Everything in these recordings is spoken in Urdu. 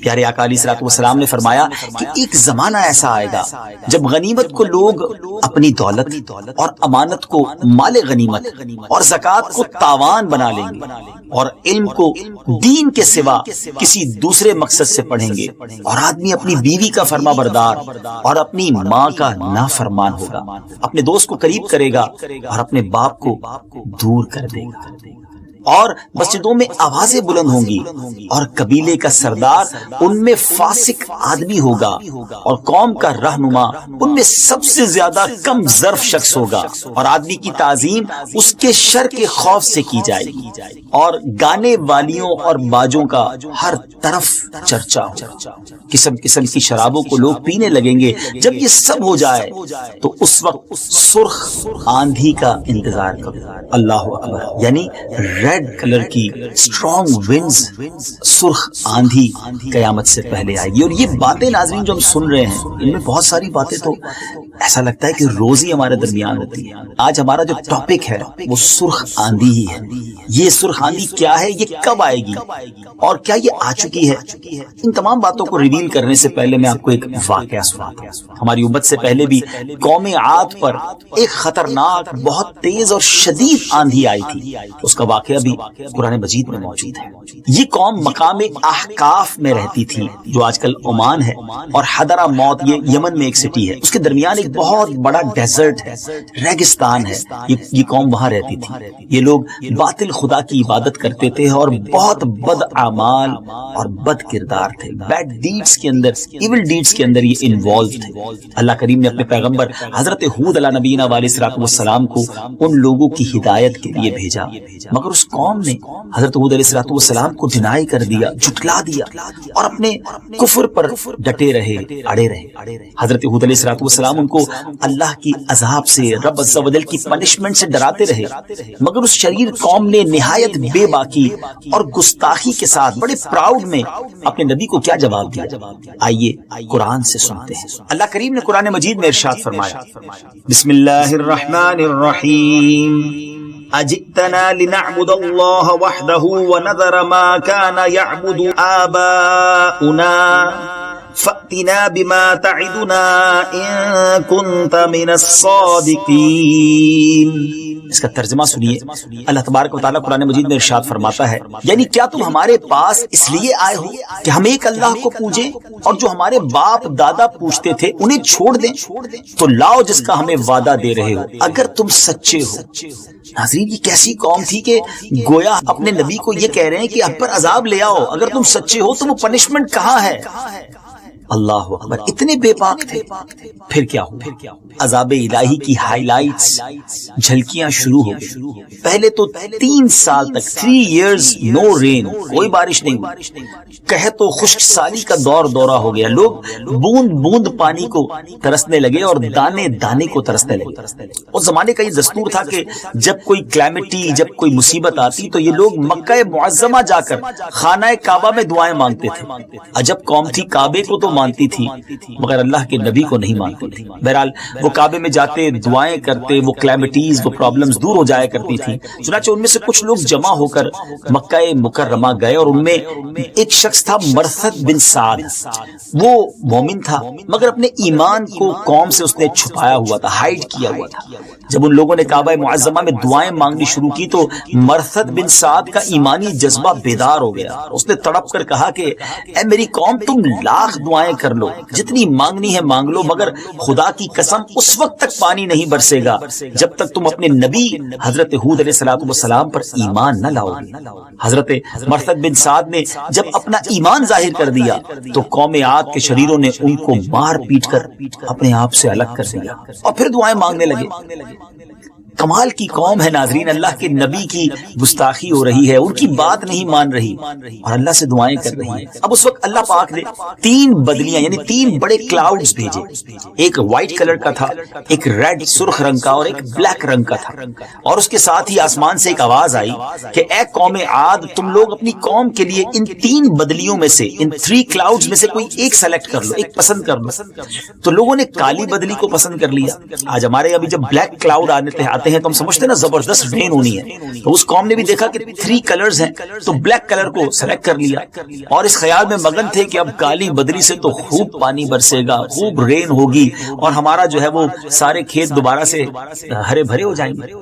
پیارے آقا علیہ الصلوۃ والسلام نے فرمایا کہ ایک زمانہ ایسا آئے گا جب غنیمت کو لوگ اپنی دولت اور امانت کو مال غنیمت اور زکوٰۃ کو تاوان بنا لیں گے اور علم کو دین کے سوا کسی دوسرے مقصد سے پڑھیں گے، اور آدمی اپنی بیوی کا فرما بردار اور اپنی ماں کا نافرمان ہوگا، اپنے دوست کو قریب کرے گا اور اپنے باپ کو دور کر دے گا، اور مسجدوں میں آوازیں بلند ہوں گی اور قبیلے کا سردار ان میں فاسق آدمی ہوگا اور قوم کا رہنما ان میں سب سے زیادہ کم ظرف شخص ہوگا، اور آدمی کی تعظیم اس کے شر کے خوف سے کی جائے گی، اور گانے والیوں اور باجوں کا ہر طرف چرچا ہوگا، قسم قسم کی شرابوں کو لوگ پینے لگیں گے۔ جب یہ سب ہو جائے تو اس وقت سرخ آندھی کا انتظار کرو، اللہ اکبر، یعنی ریڈ کلر کی اسٹرانگ ونڈز، سرخ آندھی قیامت سے پہلے آئے گی۔ اور یہ باتیں ناظرین جو ہم سن رہے ہیں، ان میں بہت ساری باتیں تو ایسا لگتا ہے کہ روز ہی ہمارے درمیان ہوتی ہے۔ آج ہمارا جو ٹاپک ہے وہ سرخ آندھی ہی ہے۔ یہ سرخ آندھی کیا ہے، یہ کب آئے گی، اور کیا یہ آ چکی ہے؟ ان تمام باتوں کو ریویل کرنے سے پہلے میں آپ کو ایک واقعہ سناتا ہوں۔ ہماری امت سے پہلے بھی قوم عاد پر ایک خطرناک، بہت تیز اور شدید آندھی آئی تھی، اس کا واقعہ بھی قرآن مجید میں موجود ہے۔ یہ قوم مقام احقاف میں رہتی تھی جو آج کل عمان ہے، اور حضرہ موت یہ یمن میں ایک سٹی ہے، اس کے درمیان ایک بہت بڑا ڈیزرٹ ہے، ریگستان ہے، یہ قوم وہاں رہتی تھی۔ یہ لوگ باطل خدا کی عبادت کرتے تھے اور بہت بد اعمال اور بد کردار تھے، بیڈ ڈیڈز کے اندر، ایول ڈیڈز کے اندر یہ انوالو تھے۔ اللہ کریم نے اپنے پیغمبر حضرت ہود علیہ نبینا علیہ الصلوۃ والسلام کو ان لوگوں کی ہدایت کے لیے بھیجا، مگر اس قوم نے حضرت ہود علیہ الصلوۃ والسلام کو ڈینائی کر دیا، جھٹلا دیا، اور اپنے کفر پر ڈٹے رہے، اڑے رہے۔ حضرت ہود علیہ الصلوۃ والسلام ان کو اللہ کی عذاب سے، رب عز و جل کی پنشمنٹ سے ڈراتے رہے، مگر اس شریر قوم نے نہایت بے باکی اور گستاخی کے ساتھ بڑے پراؤڈ میں اپنے نبی کو کیا جواب دیا؟ آئیے قرآن سے سنتے ہیں۔ اللہ کریم نے قرآن مجید میں ارشاد فرمایا، بسم اللہ الرحمن الرحیم، اجئتنا لنعبد اللہ وحدہ ونذر ما كان يعبد آباؤنا فأتنا بما تعدنا ان كنت من الصادقین۔ اس کا ترجمہ سنیے، اللہ تبارک و تعالیٰ قرآن مجید میں ارشاد فرماتا ہے، یعنی کیا تم ہمارے پاس اس لیے آئے ہو کہ ہم ایک اللہ کو پوجیں اور جو ہمارے باپ دادا پوچھتے تھے انہیں چھوڑ دیں؟ تو لاؤ جس کا ہمیں وعدہ دے رہے ہو اگر تم سچے ہو۔ ناظرین، یہ کیسی قوم تھی کہ گویا اپنے نبی کو یہ کہہ رہے ہیں کہ اب پر عذاب لے آؤ، اگر تم سچے ہو تو وہ پنشمنٹ کہاں ہے؟ اللہ اکبر، اتنے بے باک تھے۔ پھر کیا ہوا؟ عذاب الہی کی ہائی لائٹس، جھلکیاں شروع ہو گئی۔ پہلے تو 3 سال تک 3 years نو رین، کوئی بارش نہیں ہوئی، قحط و خشک سالی کا دورہ ہو گیا، لوگ بوند بوند پانی کو ترسنے لگے اور دانے دانے کو ترسنے لگے۔ اس زمانے کا یہ دستور تھا کہ جب کوئی کلیمٹی، جب کوئی مصیبت آتی تو یہ لوگ مکہ معظمہ جا کر خانہ کعبہ میں دعائیں مانگتے تھے۔ عجب قوم تھی، کعبے کو تو مانتی تھی مگر اللہ کے نبی کو نہیں مانتی تھی۔ بہرحال وہ کعبے میں جاتے، دعائیں کرتے، وہ کلیمٹیز، وہ پرابلمز دور ہو جایا کرتی تھی۔ چنانچہ ان میں سے کچھ لوگ جمع ہو کر مکہ مکرمہ گئے، اور ان میں ایک شخص تھا مرثد بن سعد۔ وہ مومن تھا مگر اپنے ایمان کو قوم سے اس نے چھپایا ہوا تھا، ہائیڈ کیا ہوا تھا۔ جب ان لوگوں نے کعبہ معظمہ میں دعائیں مانگنی شروع کی تو مرثد بن سعد کا ایمانی جذبہ بیدار ہو گیا۔ اس نے تڑپ کر کہا کہ اے میری قوم، تم لاکھ دعائیں کر لو، جتنی مانگنی ہے مانگ لو، مگر خدا کی قسم اس وقت تک پانی نہیں برسے گا جب تک تم اپنے نبی حضرت ہود علیہ السلام پر ایمان نہ لاؤ۔ حضرت مرثد بن سعد نے جب اپنا ایمان ظاہر کر دیا تو قوم عاد کے شریروں نے ان کو مار پیٹ کر اپنے آپ سے الگ کر دیا اور پھر دعائیں مانگنے لگے۔ کمال کی قوم ہے ناظرین، اللہ کے نبی کی گستاخی ہو رہی ہے، ان کی بات نہیں مان رہی اور اللہ سے دعائیں کر رہی ہے۔ اب اس وقت اللہ پاک نے 3 بدلیاں یعنی 3 بڑے کلاؤڈز بھیجے، ایک وائٹ کلر کا تھا، ایک ریڈ سرخ رنگ کا، اور ایک بلیک رنگ کا تھا، اور اس کے ساتھ ہی آسمان سے ایک آواز آئی کہ اے قوم عاد، تم لوگ اپنی قوم کے لیے ان 3 بدلیوں میں سے، ان 3 کلاؤڈز میں سے کوئی ایک سلیکٹ کر لو، ایک پسند کر لو۔ تو لوگوں نے کالی بدلی کو پسند کر لیا۔ آج ہمارے ابھی جب بلیک کلاؤڈ آتے دکھاتے ہیں تو ہم سمجھتے ہیں نا زبردست رین ہونی ہے، تو اس قوم نے بھی دیکھا کہ 3 کلرز ہیں تو بلیک کلر کو سلیکٹ کر لیا اور اس خیال میں مگن تھے کہ اب کالی بدری سے تو خوب پانی برسے گا، خوب رین ہوگی اور ہمارا جو ہے وہ سارے کھیت دوبارہ سے ہرے بھرے ہو جائیں گے۔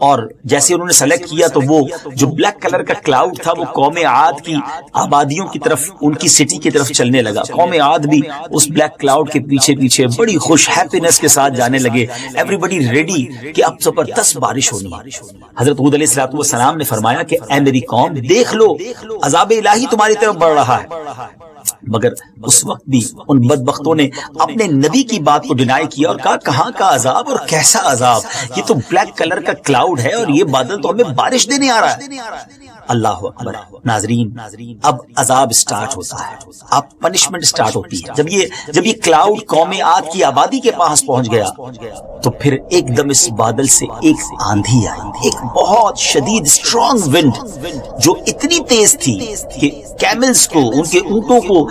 اور جیسے انہوں نے سلیکٹ کیا تو وہ جو بلیک کلر کا کلاؤڈ تھا وہ قوم عاد کی آبادیوں کی طرف، ان کی سٹی کی طرف چلنے لگا۔ قوم عاد بھی اس بلیک کلاؤڈ کے پیچھے پیچھے بڑی خوش ہیپینس کے ساتھ جانے لگے، ایوری بڈی ریڈی کہ اب زبردست بارش ہونی ہے۔ حضرت ہود علیہ السلام نے فرمایا کہ اے میری قوم دیکھ لو عذاب الہی تمہاری طرف بڑھ رہا ہے، مگر اس وقت بھی ان بدبختوں نے اپنے نبی کی بات کو ڈینائی کیا اور کہا کہاں کا عذاب اور کیسا عذاب، یہ تو بلیک کلر کا کلاؤڈ ہے اور یہ بادل تو ہمیں بارش دینے آ رہا ہے۔ اللہ اکبر۔ ناظرین اب عذاب سٹارٹ ہوتا ہے، اب پنشمنٹ سٹارٹ ہوتی ہے۔ جب یہ کلاؤڈ قوم عاد کی آبادی کے پاس پہنچ گیا تو پھر ایک دم اس بادل سے ایک آندھی آئی، ایک بہت شدید اسٹرانگ ونڈ جو اتنی تیز تھی کہ کیملز کو، ان کے اونٹوں کو،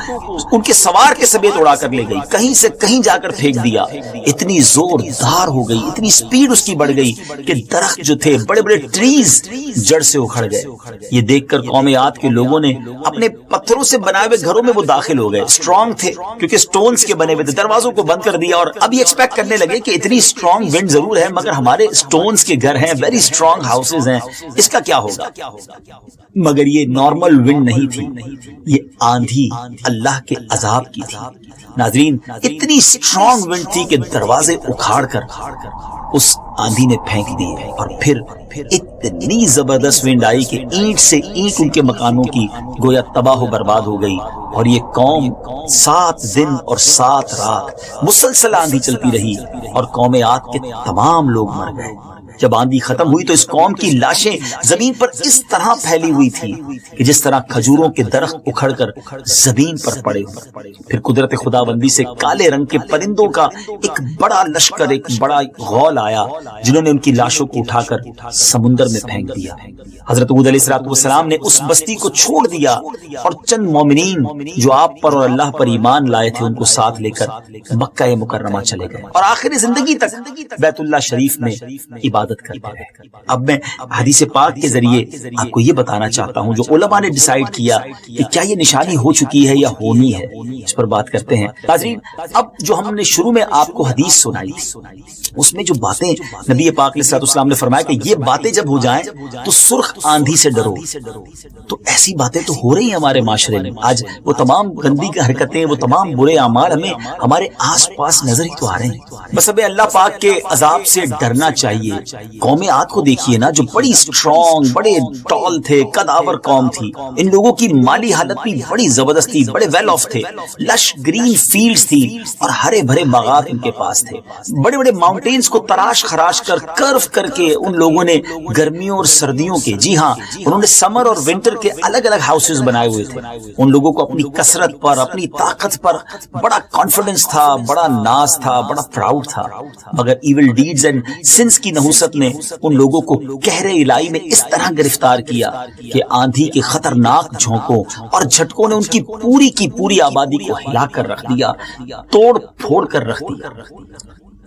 ان کے سوار کے سمیت اڑا کر لے گئی، کہیں سے کہیں جا کر پھینک دیا، اتنی زوردار ہو گئی، اتنی سپیڈ اس کی بڑھ گئی کہ درخت جو تھے، بڑے بڑے ٹریز جڑ سے اکھڑ گئے۔ یہ دیکھ کر قوم عاد کے لوگوں نے اپنے پتھروں سے بنائے ہوئے گھروں میں وہ داخل ہو گئے، اسٹرانگ تھے کیونکہ سٹونز کے بنے ہوئے تھے، دروازوں کو بند کر دیا اور اب یہ ایکسپیکٹ کرنے لگے کہ اتنی اسٹرانگ ونڈ ضرور ہے مگر ہمارے سٹونز کے گھر ہیں، ویری اسٹرانگ ہاؤسز ہیں، اس کا کیا ہوگا؟ مگر یہ نارمل ونڈ نہیں تھی، یہ آندھی اللہ کے عذاب کی تھی۔ ناظرین اتنی اسٹرانگ ونڈ تھی کہ دروازے اکھاڑ کر اس آندھی نے پھینک دیے اور پھر اتنی زبردست ونڈ آئی کہ اینٹ سے اینٹ ان کے مکانوں کی گویا تباہ و برباد ہو گئی، اور یہ قوم 7 دن اور 7 رات مسلسل آندھی چلتی رہی اور قوم عاد کے تمام لوگ مر گئے۔ جب آندھی ختم ہوئی تو اس قوم کی لاشیں زمین پر اس طرح پھیلی ہوئی تھی کہ جس طرح کھجوروں کے درخت اکھڑ کر زمین پر پڑے۔ پھر قدرت خداوندی سے کالے رنگ کے پرندوں کا ایک بڑا لشکر، ایک بڑا غول آیا جنہوں نے ان کی لاشوں کو اٹھا کر سمندر میں پھینک دیا۔ حضرت ہود علیہ السلام نے اس بستی کو چھوڑ دیا اور چند مومنین جو آپ پر اور اللہ پر ایمان لائے تھے ان کو ساتھ لے کر مکہ مکرمہ چلے گئے اور آخر زندگی تک بیت اللہ شریف میں عبادت کرتے رہے۔ اب میں حدیث پاک کے ذریعے آپ کو یہ بتانا چاہتا ہوں جو علماء نے ڈیسائیڈ کیا کہ کیا یہ نشانی ہو چکی ہے یا ہونی ہے، اس پر بات کرتے ہیں۔ ناظرین اب جو ہم نے شروع میں آپ کو حدیث سنائی اس میں جو باتیں نبی پاک علیہ السلام نے فرمایا کہ یہ باتیں جب ہو جائیں تو سرخ آندھی سے ڈرو، تو ایسی باتیں تو ہو رہی ہیں ہمارے معاشرے میں آج، وہ تمام گندی حرکتیں، وہ تمام برے اعمال ہمیں ہمارے آس پاس نظر ہی تو آ رہے ہیں۔ بس ہمیں اللہ پاک کے عذاب سے ڈرنا چاہیے۔ قوم عاد کو دیکھیے نا، جو بڑی اسٹرانگ، بڑے ٹال تھے، قدآور قوم تھی، ان لوگوں کی مالی حالت بھی بڑی زبردست تھی، بڑے ویل آف تھے، لش گرین فیلڈز تھی اور ہرے بھرے باغات ان کے پاس تھے، بڑے بڑے ماؤنٹینز کو تراش خراش کر کرو کر کے ان لوگوں نے گرمیوں اور سردیوں کے، جی ہاں انہوں نے سمر اور ونٹر کے الگ الگ ہاؤسز بنائے ہوئے تھے۔ ان لوگوں کو اپنی کثرت پر، اپنی طاقت پر بڑا کانفیڈنس تھا، بڑا ناز تھا، بڑا پراؤڈ تھا، مگر ایول ڈیڈز اینڈ سنس کی نحوست نے ان لوگوں کو قہر الہی میں اس طرح گرفتار کیا کہ آندھی کے خطرناک جھونکوں اور جھٹکوں نے ان کی پوری آبادی کو ہلا کر رکھ دیا، توڑ پھوڑ کر رکھ دیا،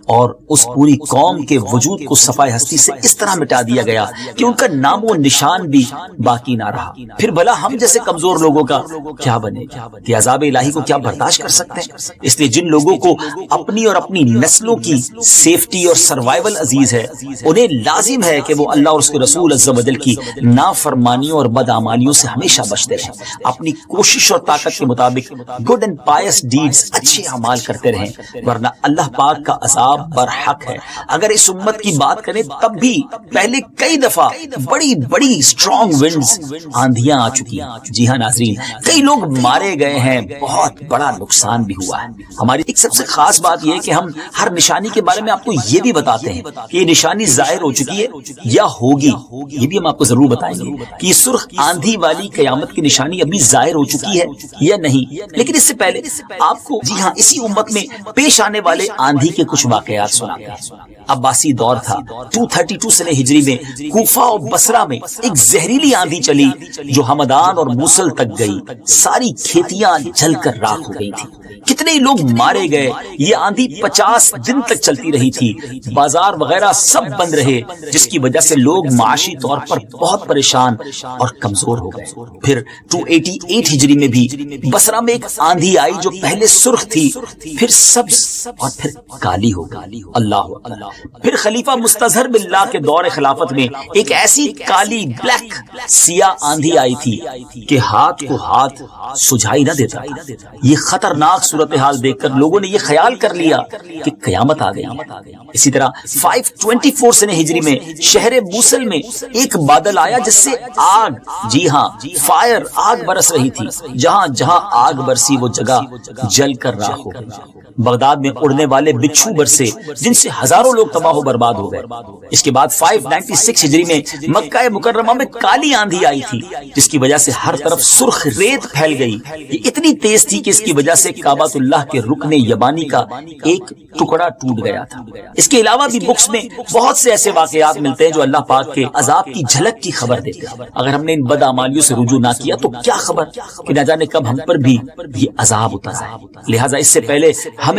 اور اس پوری قوم کے وجود کو صفائے ہستی سے اس طرح مٹا دیا گیا کہ ان کا نام و نشان بھی باقی نہ رہا۔ پھر بھلا ہم جیسے کمزور لوگوں کا کیا بنے گا؟ کہ عذاب الہی کو کیا برداشت کر سکتے ہیں؟ اس لیے جن لوگوں کو اپنی اور اپنی نسلوں کی سیفٹی اور سروائیول عزیز ہے، انہیں لازم ہے کہ وہ اللہ اور اس کے رسول عز و جل کی نافرمانیوں اور بدعمالیوں سے ہمیشہ بچتے رہیں، اپنی کوشش اور طاقت کے مطابق گڈ اینڈ پائس ڈیڈز، اچھے اعمال کرتے رہیں، ورنہ اللہ پاک کا عذاب برحق ہے۔ اگر اس امت کی بات کریں تب بھی پہلے کئی دفعہ بڑی بڑی اسٹرانگ ونڈز، آندھیاں آ چکی ہیں، جی ہاں ناظرین، کئی لوگ مارے گئے ہیں، بہت بڑا نقصان بھی ہوا ہے۔ ہماری ایک سب سے خاص بات یہ ہے کہ ہم ہر نشانی کے بارے میں آپ کو یہ بھی بتاتے ہیں کہ یہ نشانی ظاہر ہو چکی ہے یا ہوگی، یہ بھی ہم آپ کو ضرور بتائیں گے کہ یہ سرخ آندھی والی قیامت کی نشانی ابھی ظاہر ہو چکی ہے یا نہیں۔ لیکن اس سے پہلے آپ کو جی ہاں اسی امت میں پیش آنے والے آندھی کے کچھ واقعات واقعات سناتے ہیں۔ عباسی دور تھا، 232 سنہ ہجری میں کوفہ اور بصرہ میں ایک زہریلی آندھی چلی جو ہمدان اور موصل تک گئی، ساری کھیتیاں جل کر راکھ ہو گئی تھی، کتنے لوگ مارے گئے۔ یہ آندھی 50 دن تک چلتی رہی تھی، بازار وغیرہ سب بند رہے، جس کی وجہ سے لوگ معاشی طور پر بہت پریشان اور کمزور ہو گئے۔ پھر 288 ہجری میں بھی بصرہ میں ایک آندھی آئی جو پہلے سرخ تھی، پھر سبز اور پھر کالی ہو گئی۔ اللہ اللہ۔ پھر خلیفہ مستظہر باللہ کے دور خلافت میں ایک ایسی کالی بلیک سیاہ آندھی آئی تھی کہ ہاتھ کو ہاتھ سجھائی نہ دیتا تھا۔ یہ خطرناک صورتحال دیکھ کر لوگوں نے یہ خیال کر لیا کہ قیامت آ گئی۔ اسی طرح 524 سنہ ہجری میں شہر موصل میں ایک بادل آیا جس سے آگ، جی ہاں فائر، آگ برس رہی تھی، جہاں جہاں آگ برسی وہ جگہ جل کر راکھ ہو گئی۔ بغداد میں اڑنے والے بچھو برسے جن سے ہزاروں لوگ تباہ و برباد ہو گئے۔ اس کے بعد 596 ہجری میں مکہ مکرمہ میں کالی آندھی آئی تھی جس کی وجہ سے ہر طرف سرخ ریت پھیل گئی، یہ اتنی تیز تھی کہ اس کی وجہ سے کعبۃ اللہ کے رکن یمانی کا ایک ٹکڑا ٹوٹ گیا تھا۔ اس کے علاوہ بھی بکس میں بہت سے ایسے واقعات ملتے ہیں جو اللہ پاک کے عذاب کی جھلک کی خبر دیتے ہیں۔ اگر ہم نے ان بدعمالیوں سے رجوع نہ کیا تو کیا خبر کہ نہ جانے کب ہم پر بھی یہ عذاب اتر آئے۔ لہٰذا اس سے پہلے ہمیں